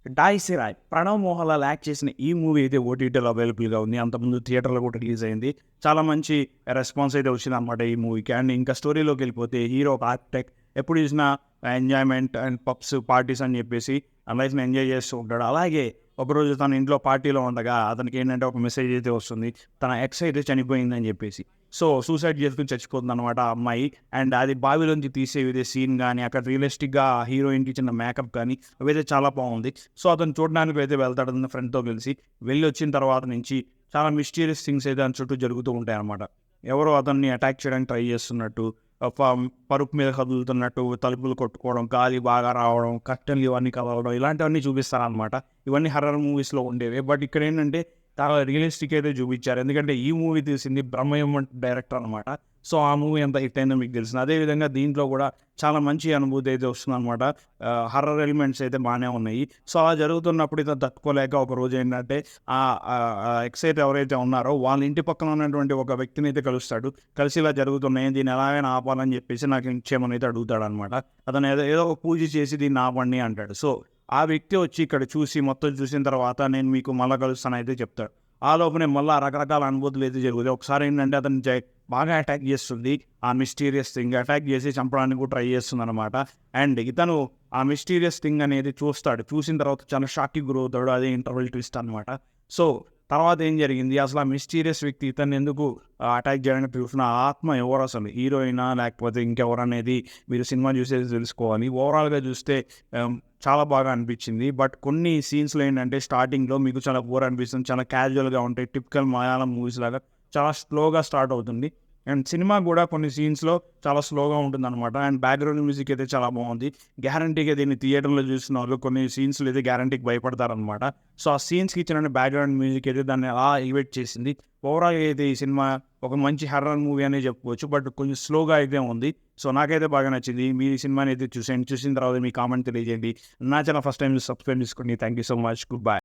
'Die Sirai' Pranav Mohanlal act చేసిన ఈ movie అయితే ఓటీటీలో అవైలబుల్‌గా ఉంది. అంతకుముందు థియేటర్‌లో కూడా రిలీజ్ అయింది. చాలా మంచి రెస్పాన్స్ అయితే వచ్చిందనమాట ఈ మూవీకి. అండ్ ఇంకా స్టోరీలోకెళ్ళిపోతే హీరో ఒక ఆర్కిటెక్ట్. ఎప్పుడు చూసినా ఎంజాయ్‌మెంట్ అండ్ పబ్స్, పార్టీస్ అని చెప్పేసి లైఫ్‌ని ఎంజాయ్ చేస్తూ ఉంటాడు. అలాగే ఒకరోజు తన ఇంట్లో పార్టీలో ఉండగా అతనికేంటంటే ఒక మెసేజ్ అయితే వస్తుంది. తన ఎక్స్ అయితే చనిపోయిందని చెప్పేసి. సో, సూసైడ్ చేసుకొని చచ్చిపోతుందనమాట ఆ అమ్మాయి. అండ్ అది బావిలోంచి తీసే విదే సీన్ గాని, అక్కడ రియలిస్టిక్‌గా హీరోయిన్‌కి చిన్న మేకప్ గాని అవైతే చాలా బావుంది. సో, అతను చూడడానికి అయితే వెళ్తాడు తన ఫ్రెండ్‌తో కలిసి. వెళ్ళొచ్చిన తర్వాత నుంచి చాలా మిస్టీరియస్ థింగ్స్ అయితే దాని చుట్టూ జరుగుతూ ఉంటాయనమాట. ఎవరో అతన్ని అటాక్ చేయడానికి ట్రై చేస్తున్నట్టు, ఆహ్, ప పరుపు మీద కదులుతున్నట్టు, తలుపులు కొట్టుకోవడం, గాలి బాగా రావడం, కర్టెన్‌లు ఇవన్నీ కదలడం ఇలాంటివన్నీ చూపిస్తారనమాట. ఇవన్నీ హర్రర్ మూవీస్‌లో ఉండేవే. బట్ ఇక్కడేంటంటే చాలా రియలిస్టిక్ అయితే చూపించారు. ఎందుకంటే ఈ మూవీ తీసింది బ్రహ్మయం డైరెక్టర్ అనమాట. సో, ఆ మూవీ ఎంత హిట్ అయిందో మీకు తెలిసింది. అదే విధంగా దీంట్లో కూడా చాలా మంచి అనుభూతి అయితే వస్తుందనమాట. హర్రర్ ఎలిమెంట్స్ అయితే బానే ఉన్నాయి. సో, అలా జరుగుతున్నప్పుడు ఇతను తట్టుకోలేక ఒకరోజు ఏంటంటే ఎక్స్ అయితే ఎవరైతే ఉన్నారో వాళ్ళ ఇంటి పక్కన ఉన్నటువంటి ఒక వ్యక్తిని అయితే కలుస్తాడు. కలిసి ఇలా జరుగుతున్నాయి, దీన్ని ఎలాగైనా ఆపాలని చెప్పేసి నాకు ఇచ్చేయమని అయితే అడుగుతాడనమాట. అతను ఏదో ఏదో ఒక పూజ చేసి దీన్ని ఆపండి అంటాడు. సో, ఆ వ్యక్తి వచ్చి ఇక్కడ చూసి మొత్తం చూసిన తర్వాత నేను మీకు మళ్ళా కలుస్తానయితే చెప్తాడు. ఆ లోపునే మళ్ళా రకరకాల అనుభూతులు అయితే జరుగుతాయి. ఒకసారి ఏంటంటే అతన్ని బాగా అటాక్ చేస్తుంది. ఆ మిస్టీరియస్ థింగ్ అటాక్ చేసి చంపడానికి కూడా ట్రై చేస్తుందనమాట. అండ్ ఇతను ఆ మిస్టీరియస్ థింగ్ అనేది చూస్తాడు. చూసిన తర్వాత చాలా షాక్‌కి గురవుతాడు. అదే ఇంటర్వల్ ట్విస్ట్ అనమాట. సో, తర్వాత ఏం జరిగింది? అసలు ఆ మిస్టీరియస్ వ్యక్తి ఇతన్ని ఎందుకు అటాక్ చేయడానికి చూసిన ఆ ఆత్మ ఎవరసలు? హీరోయినా? లేకపోతే ఇంకెవరనేది మీరు సినిమా చూసేసి తెలుసుకోవాలి. ఓవరాల్‌గా చూస్తే ఆహ్, చాలా బాగా అనిపించింది. బట్ కొన్ని సీన్స్‌లో ఏంటంటే స్టార్టింగ్‌లో మీకు చాలా బోర్ అనిపిస్తుంది. చాలా క్యాజువల్‌గా ఉంటాయి. టిపికల్ మలయాళం మూవీస్ లాగా చాలా స్లోగా స్టార్ట్ అవుతుంది. అండ్ సినిమా కూడా కొన్ని సీన్స్‌లో చాలా స్లోగా ఉంటుందనమాట. అండ్ బ్యాక్‌గ్రౌండ్ మ్యూజిక్ అయితే చాలా బావుంది. గ్యారంటీగా దీన్ని థియేటర్‌లో చూసినోళ్ళు కొన్ని సీన్స్‌లో అయితే గ్యారంటీకి భయపడతారనమాట. సో, ఆ సీన్స్‌కి ఇచ్చిన బ్యాక్‌గ్రౌండ్ మ్యూజిక్ అయితే దాన్ని అలా ఎలివేట్ చేసింది. ఓవరాల్‌గా అయితే ఈ సినిమా ఒక మంచి హర్రర్ మూవీ అనే చెప్పుకోవచ్చు. బట్ కొంచెం స్లోగా అయితే ఉంది. సో, నాకైతే బాగా నచ్చింది. మీరు ఈ సినిమాని అయితే చూసేయండి. చూసిన తర్వాత మీ కామెంట్ తెలియజేయండి. నా ఛానల్ ఫస్ట్ టైమ్ సబ్స్క్రైబ్ చేసుకోండి. Thank you so much. Good bye.